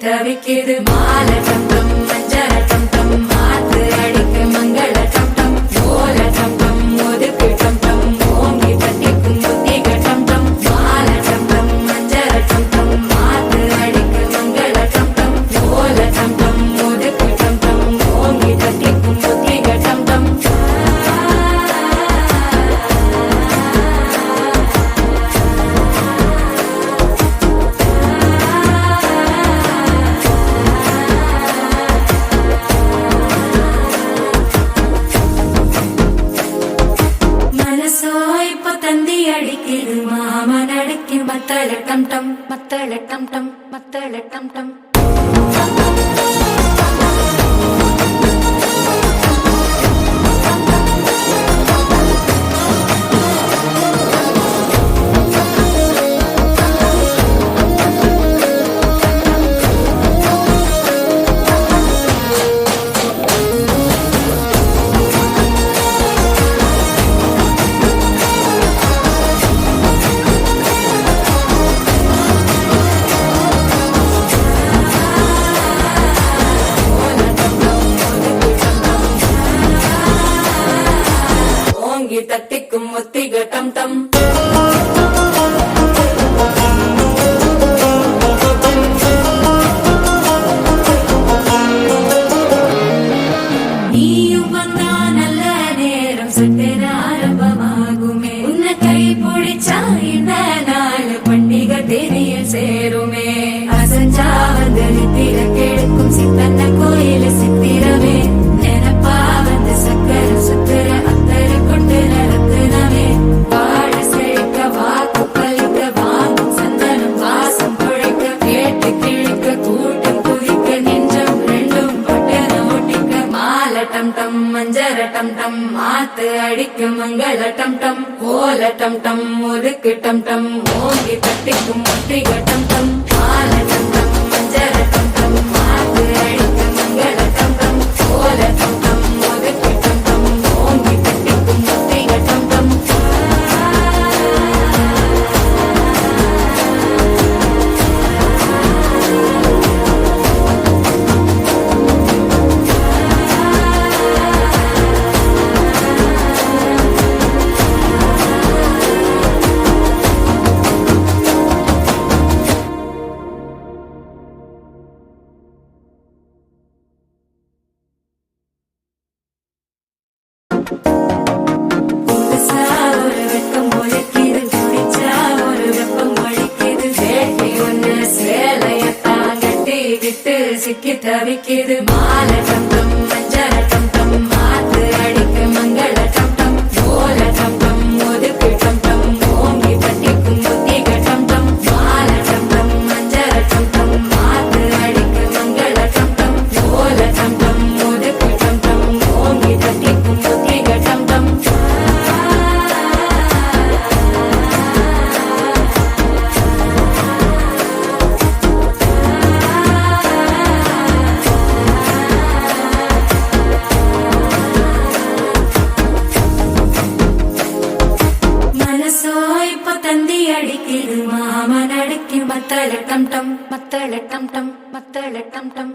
தவிக்குது மாலை டம் டம் மஞ்சள டம் டம் மாத்து அடிக்க மங்கள டம் டம் ஓல டம் டம் ஒதுக்கு டம் டம் ஓங்கி தட்டிக்கும் புத்திக டம் டம் மாலை டம் டம் மஞ்சள டம் டம் மாத்து அடிக்க மங்கள டம் டம் ஓல டம் டம் ஒதுக்கு டம் டம் ஓங்கி தட்டிக்கும் புத்திக டம் டம் அடிக்குது மாமன் அடிக்கு மத்தள டம் டம் மத்தள டம் டம் மத்தள டம் டம் தட்டிக்கும் முத்திக டம் டம் நீயும் வந்தா நல்ல நேரம் சட்டென ஆரம்பமாகுமே உன்னை கை பிடிச்சா இந்த நாள் பண்டிகை தெரிய சேருமே அசஞ்சா வந்து நித்திர கெடுக்கும் சித்தன்ன கோயில சித்திரமே நினப்பா வந்து சக்கர சுத்திர அத்தர கொண்டு நடத்துனவே வாழ செழிக்க வாக்கு பலிக்க வாங்கும் சந்தனம் வாசம் குழைக்க கேட்டு கிழிக்க கூட்டம் குதிக்க நெஞ்சம் ரெண்டும் பட்டன ஓட்டிக்க மாலை டம் டம் மஞ்சர டம் டம் மாத்து அடிக்க மங்கள டம் டம் ஓல டம் டம் ஒதுக்கு டம் டம் ஓங்கி தட்டிக்கும் முத்திக டம் டம் மாலை டம் டம் மஞ்சர டம் டம் மாத்து அடிக்க மங்கள டம் டம் ஓல டம் டம் ஒதுக்கு டம் டம் ஓங்கி தட்டிக்கும் முத்திக டம் டம் சிக்கி தவிக்குது மாலை டம் டம் மஞ்சள டம் டம் மாத்து அடிக்க மங்கள டம் டம் ஓல டம் டம் ஒதுக்கு டம் டம் ஓங்கி தட்டிக்கும் புத்திக டம் டம் மாலை டம் டம் மஞ்சள டம் டம் மாத்து அடிக்க மங்கள டம் டம் ஓல டம் டம் ஒதுக்கு டம் டம் ஓங்கி தட்டிக்கும் புத்திக டம் டம் அடிக்குது மாமன் அடிக்கு மத்தள டம் டம் மத்தள டம் டம் மத்தள டம் டம்